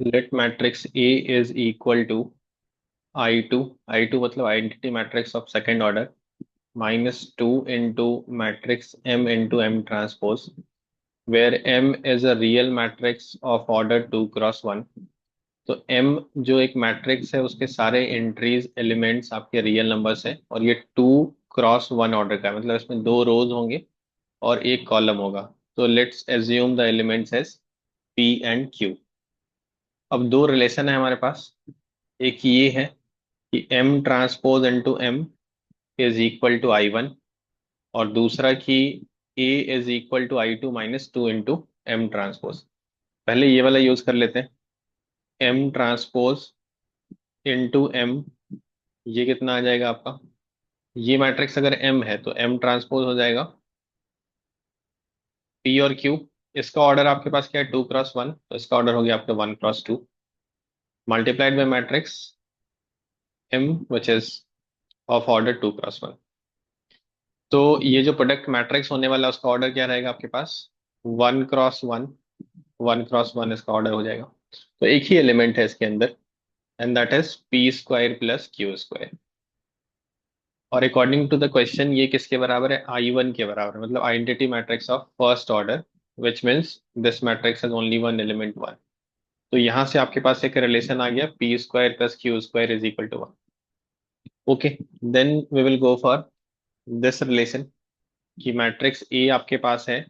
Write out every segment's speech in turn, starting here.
Late matrix A is equal to I two मतलब identity matrix of second order -2 into matrix M into M transpose where M is a real matrix of order 2 cross 1। तो M जो एक matrix है उसके सारे entries elements आपके real numbers हैं और ये 2 क्रॉस 1 ऑर्डर का है, मतलब इसमें दो रोज होंगे और एक कॉलम होगा। तो let's assume the elements as P and Q. अब दो रिलेशन है हमारे पास। एक ये है कि M transpose into M is equal to I 1, और दूसरा कि A is equal to I 2 - 2 into M transpose. पहले ये वाला यूज कर लेते हैं, एम ट्रांसपोज इंटू एम। ये कितना आ जाएगा आपका? ये मैट्रिक्स अगर एम है तो एम ट्रांसपोज हो जाएगा पी और क्यू। इसका ऑर्डर आपके पास क्या है? 2 क्रॉस 1, तो इसका ऑर्डर हो गया आपका 1 cross 2 multiplied by matrix M which is of order 2 cross 1। तो ये जो प्रोडक्ट मैट्रिक्स होने वाला है उसका ऑर्डर क्या रहेगा आपके पास? 1 क्रॉस 1। 1 क्रॉस 1 इसका ऑर्डर हो जाएगा। तो एक ही एलिमेंट है इसके अंदर, and that is P square plus Q square. और अकॉर्डिंग टू द क्वेश्चन ये किसके बराबर है? आई 1 के बराबर है, मतलब identity matrix of first order, which means this matrix has only one element 1। तो यहां से आपके पास एक रिलेशन आ गया, P square plus Q square is equal to 1। Okay, then we will go for this relation कि मैट्रिक्स ए आपके पास है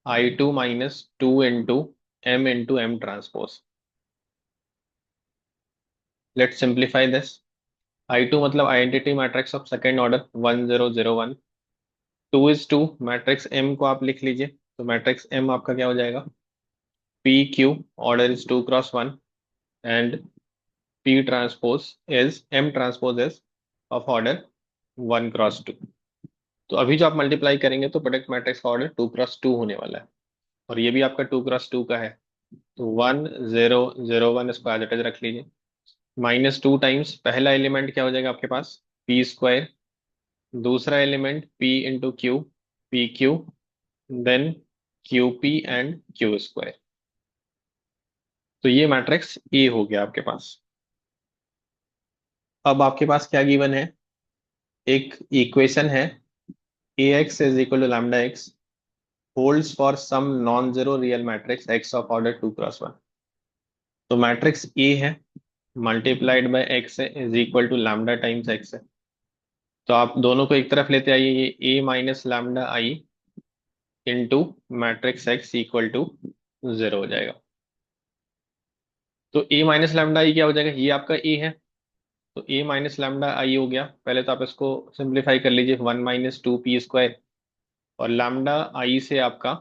I2 - 2 into M transpose. Let's simplify this. I2 मतलब identity matrix of second order 1001। 2 is 2, matrix M को आप लिख लीजिए। तो मैट्रिक्स एम आपका क्या हो जाएगा? P Q, order is 2 cross 1, and P transpose is M transpose is of order 1 cross 2। तो अभी जो आप मल्टीप्लाई करेंगे तो प्रोडक्ट मैट्रिक्स का ऑर्डर 2 क्रॉस 2 होने वाला है, और ये भी आपका 2 क्रॉस 2 का है। तो 1001 इसको एज इट इज रख लीजिए। -2 टाइम्स पहला एलिमेंट क्या हो जाएगा आपके पास? P square. दूसरा element P into Q, P Q, then Q P and Q square. तो ये मैट्रिक्स ए हो गया आपके पास। अब आपके पास क्या गिवन है? एक इक्वेशन है, A X is equal to lambda X holds for some non zero real matrix X of order 2 cross 1। तो मैट्रिक्स ए है, मल्टीप्लाइड बाय एक्स है, is equal to lambda times X है। तो आप दोनों को एक तरफ लेते आइए, ये A minus lambda I into matrix X equal to 0 हो जाएगा। तो ए माइनस लैम्डा आई क्या हो जाएगा? ये आपका ए है, तो ए माइनस लैम्डा आई हो गया। पहले तो आप इसको सिंप्लीफाई कर लीजिए, 1 - 2 पी स्क्वायर, और लैम्डा आई से आपका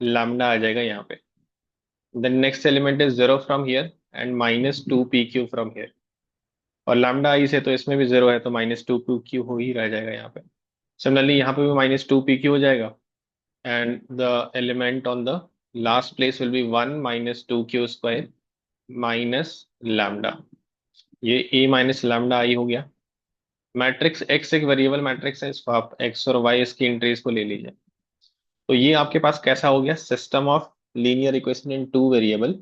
लैम्डा आ जाएगा यहाँ पे। Then next element is 0 from here, and -2 P Q from here. और लैम्डा आई से तो इसमें भी 0 है, तो -2 पी क्यू हो ही रह जाएगा यहाँ पे। सिमिलरली यहाँ पे भी -2 पी क्यू हो जाएगा, and the element on the last place will be 1 - 2 q² minus lambda. ये a माइनस लैम्डा आई हो गया। मैट्रिक्स x एक वेरिएबल मैट्रिक्स है, इसको आप x और y इसकी एंट्रीज को ले लीजिए। तो ये आपके पास कैसा हो गया? System of linear equation in two variable,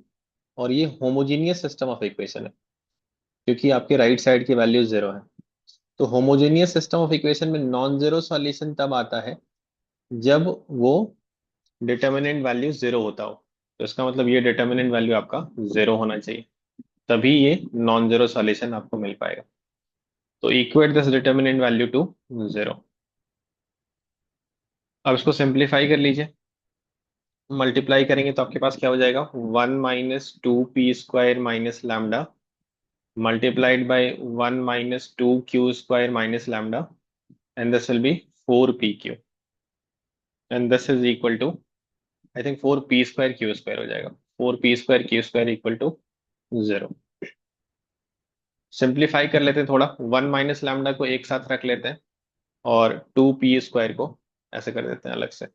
और ये होमोजीनियस सिस्टम ऑफ इक्वेशन है क्योंकि आपके राइट साइड की वैल्यू 0 है। तो होमोजीनियस सिस्टम ऑफ इक्वेशन में नॉन जीरो सॉल्यूशन तब आता है जब वो डिटर्मिनेंट वैल्यू 0 होता हो। तो इसका मतलब ये डिटर्मिनेंट वैल्यू आपका 0 होना चाहिए, तभी ये नॉन जीरो सॉल्यूशन आपको मिल पाएगा। तो equate this determinant value to 0। अब इसको सिंप्लीफाई कर लीजिए, मल्टीप्लाई करेंगे तो आपके पास क्या हो जाएगा? 1 - 2 P square minus lambda multiplied by 1 - 2 Q square minus lambda, and this will be 4 P Q, and this is equal to, I think 4 P square Q square हो जाएगा। 4 P square Q square equal to 0। Simplify कर लेते हैं थोड़ा, 1 - lambda को एक साथ रख लेते हैं, और 2 पी स्क्वायर को ऐसे कर देते हैं अलग से।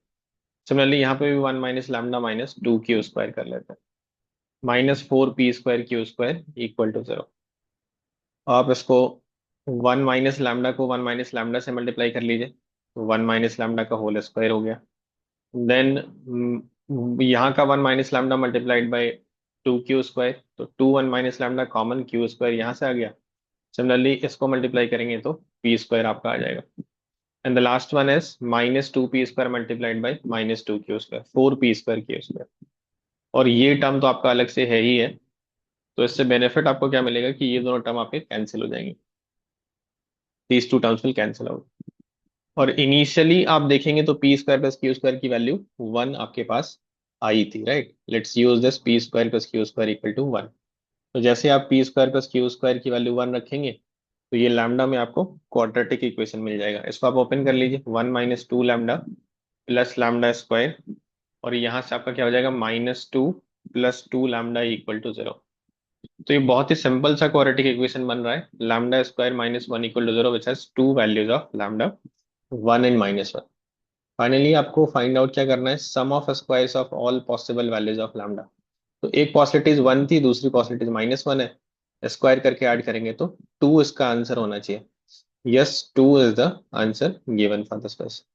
सिमिलरली यहाँ पे भी 1 - लैम्डा -2 क्यू स्क्वायर कर लेते हैं, -4 P square Q square equal to 0। आप इसको 1 - लैम्डा को 1 - लैम्डा से मल्टीप्लाई कर लीजिए, तो 1 - लैम्डा का होल स्क्वायर हो गया। देन यहाँ का 1 - लैम्डा मल्टीप्लाइड बाई 2q², तो 2 1 - लैम्डा कॉमन q² यहाँ से आ गया। सिमिलरली इसको मल्टीप्लाई करेंगे तो p² आपका आ जाएगा। And the last one is -2p² multiplied by -2q², 4p²q²। और ये टर्म तो आपका अलग से है ही है, तो इससे बेनिफिट आपको क्या मिलेगा कि ये दोनों टर्म आपके कैंसिल हो जाएंगे। These two terms will cancel out. और इनिशियली आप देखेंगे तो p² + q² की वैल्यू 1 आपके पास आई थी, right. Let's use this p² + q² equal to 1। तो जैसे आप p² + q² की वैल्यू 1 रखेंगे तो ये लैम्डा में आपको क्वाड्रेटिक इक्वेशन मिल जाएगा। इसको आप ओपन कर लीजिए, 1 - 2 लैम्डा प्लस लैम्डा² और यहाँ से आपका क्या हो जाएगा, -2 + 2 लैम्डा इक्वल टू 0। तो ये बहुत ही सिंपल सा क्वाड्रेटिक इक्वेशन बन रहा है, λ² -1 equal to 0 which has two values of lambda, 1 and -1। Finally आपको फाइंड आउट क्या करना है, sum of squares of all possible values of lambda. तो एक पॉसिबिलिटीज 1 थी, दूसरी पॉसिबिलिटीज -1 है, स्क्वायर करके ऐड करेंगे तो 2 इसका आंसर होना चाहिए। Yes, 2 is the answer given for this question.